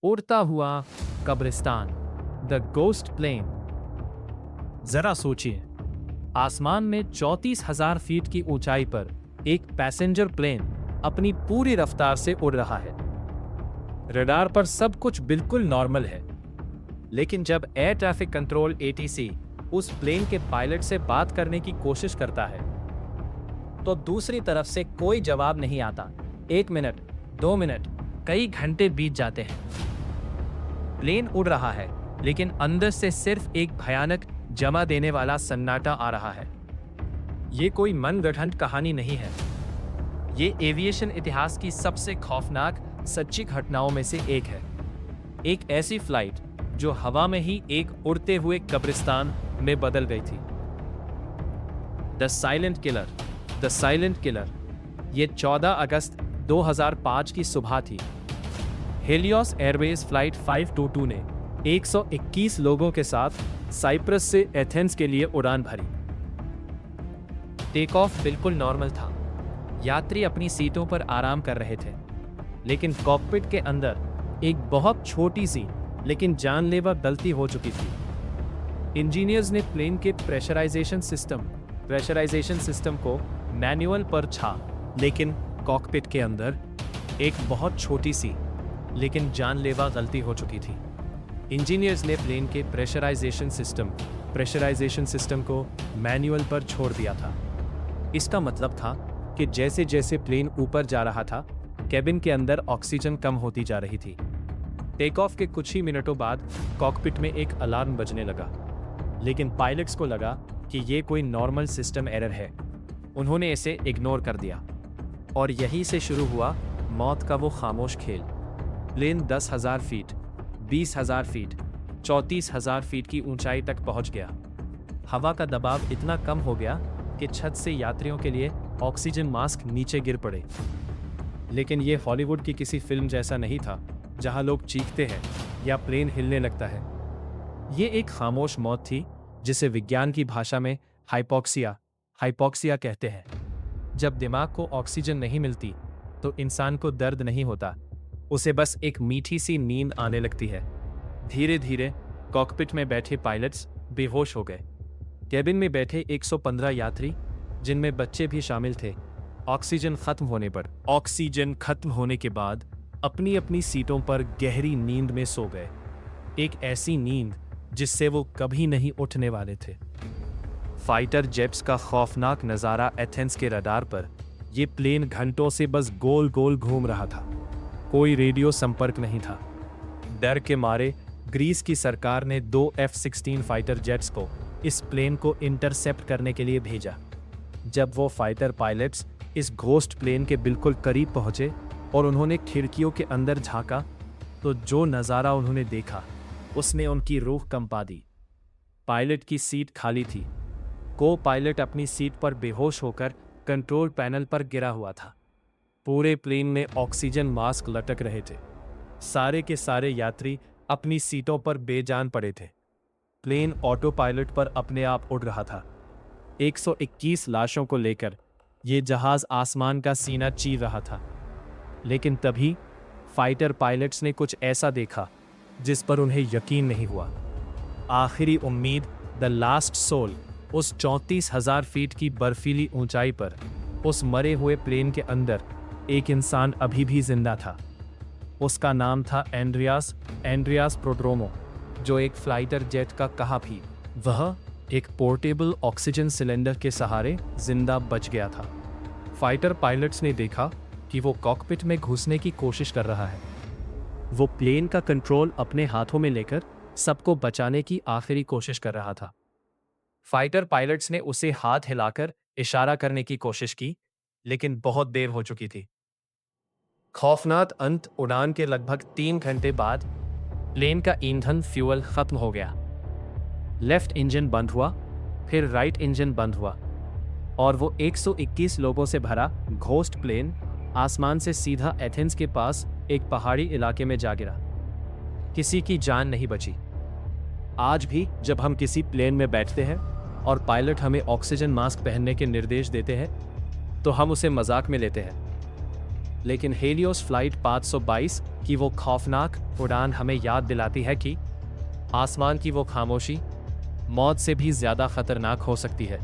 उड़ता हुआ कब्रिस्तान, द गोस्ट प्लेन। जरा सोचिए, आसमान में 34,000 फीट की ऊंचाई पर एक पैसेंजर प्लेन अपनी पूरी रफ्तार से उड़ रहा है। रडार पर सब कुछ बिल्कुल नॉर्मल है, लेकिन जब एयर ट्रैफिक कंट्रोल ATC उस प्लेन के पायलट से बात करने की कोशिश करता है तो दूसरी तरफ से कोई जवाब नहीं आता। 1 मिनट, 2 मिनट, कई घंटे बीत जाते हैं। प्लेन उड़ रहा है, लेकिन अंदर से सिर्फ एक भयानक जमा देने वाला सन्नाटा आ रहा है। ये कोई मनगढ़ंत कहानी नहीं है। ये एविएशन इतिहास की सबसे खौफनाक सच्ची घटनाओं में से एक है। एक ऐसी फ्लाइट जो हवा में ही एक उड़ते हुए कब्रिस्तान में बदल गई थी। The silent killer, the silent killer. ये 14 अगस्त 2005 की सुबह थी। हेलियोस एयरवेज फ्लाइट 522 ने 121 लोगों के साथ साइप्रस से एथेंस के लिए उड़ान भरी। टेक ऑफ बिल्कुल नॉर्मल था। यात्री अपनी सीटों पर आराम कर रहे थे, लेकिन कॉकपिट के अंदर एक बहुत छोटी सी लेकिन जानलेवा गलती हो चुकी थी। इंजीनियर्स ने प्लेन के प्रेशराइजेशन सिस्टम को मैनुअल पर छा, लेकिन कॉकपिट के अंदर एक बहुत छोटी सी लेकिन जानलेवा गलती हो चुकी थी। इंजीनियर्स ने प्लेन के प्रेशराइजेशन सिस्टम को मैनुअल पर छोड़ दिया था। इसका मतलब था कि जैसे जैसे प्लेन ऊपर जा रहा था, केबिन के अंदर ऑक्सीजन कम होती जा रही थी। टेक ऑफ के कुछ ही मिनटों बाद कॉकपिट में एक अलार्म बजने लगा, लेकिन पायलट्स को लगा कि ये कोई नॉर्मल सिस्टम एरर है। उन्होंने इसे इग्नोर कर दिया, और यहीं से शुरू हुआ मौत का वो खामोश खेल। प्लेन 10,000 फीट, 20,000 फीट, 34,000 फीट की ऊंचाई तक पहुंच गया। हवा का दबाव इतना कम हो गया कि छत से यात्रियों के लिए ऑक्सीजन मास्क नीचे गिर पड़े। लेकिन ये हॉलीवुड की किसी फिल्म जैसा नहीं था, जहां लोग चीखते हैं या प्लेन हिलने लगता है। ये एक खामोश मौत थी, जिसे विज्ञान की भाषा में हाइपोक्सिया कहते हैं। जब दिमाग को ऑक्सीजन नहीं मिलती तो इंसान को दर्द नहीं होता, उसे बस एक मीठी सी नींद आने लगती है। धीरे धीरे कॉकपिट में बैठे पायलट्स बेहोश हो गए। केबिन में बैठे 115 यात्री, जिनमें बच्चे भी शामिल थे, ऑक्सीजन खत्म होने के बाद अपनी अपनी सीटों पर गहरी नींद में सो गए। एक ऐसी नींद जिससे वो कभी नहीं उठने वाले थे। फाइटर जेट्स का खौफनाक नज़ारा एथेंस के रडार पर। ये प्लेन घंटों से बस गोल गोल घूम रहा था। कोई रेडियो संपर्क नहीं था। डर के मारे ग्रीस की सरकार ने 2 F-16 फाइटर जेट्स को इस प्लेन को इंटरसेप्ट करने के लिए भेजा। जब वो फाइटर पायलट्स इस घोस्ट प्लेन के बिल्कुल करीब पहुंचे और उन्होंने खिड़कियों के अंदर झांका, तो जो नज़ारा उन्होंने देखा उसने उनकी रूह कंपा दी। पायलट की सीट खाली थी। को पायलट अपनी सीट पर बेहोश होकर कंट्रोल पैनल पर गिरा हुआ था। पूरे प्लेन में ऑक्सीजन मास्क लटक रहे थे। सारे के सारे यात्री अपनी सीटों पर बेजान पड़े थे। प्लेन ऑटो पायलट पर अपने आप उड़ रहा था। 121 लाशों को लेकर यह जहाज आसमान का सीना चीर रहा था। लेकिन तभी फाइटर पायलट्स ने कुछ ऐसा देखा जिस पर उन्हें यकीन नहीं हुआ। आखिरी उम्मीद, द लास्ट सोल, उस 34,000 फीट की बर्फीली ऊंचाई पर उस मरे हुए प्लेन के अंदर एक इंसान अभी भी जिंदा था। उसका नाम था एंड्रियास प्रोड्रोमो, जो एक फ्लाइटर जेट का कहा भी। वह एक पोर्टेबल ऑक्सीजन सिलेंडर के सहारे जिंदा बच गया था। फाइटर पायलट्स ने देखा कि वो कॉकपिट में घुसने की कोशिश कर रहा है। वो प्लेन का कंट्रोल अपने हाथों में लेकर सबको बचाने की आखिरी कोशिश कर रहा था। फाइटर पायलट्स ने उसे हाथ हिलाकर इशारा करने की कोशिश की, लेकिन बहुत देर हो चुकी थी। खौफनाक अंत, उड़ान के लगभग 3 घंटे बाद प्लेन का ईंधन फ्यूल खत्म हो गया। लेफ्ट इंजन बंद हुआ, फिर राइट इंजन बंद हुआ, और वो 121 लोगों से भरा घोस्ट प्लेन आसमान से सीधा एथेंस के पास एक पहाड़ी इलाके में जा गिरा। किसी की जान नहीं बची। आज भी जब हम किसी प्लेन में बैठते हैं और पायलट हमें ऑक्सीजन मास्क पहनने के निर्देश देते हैं, तो हम उसे मजाक में लेते हैं। लेकिन हेलियोस फ्लाइट 522 की वो खौफनाक उड़ान हमें याद दिलाती है कि आसमान की वो खामोशी मौत से भी ज्यादा खतरनाक हो सकती है।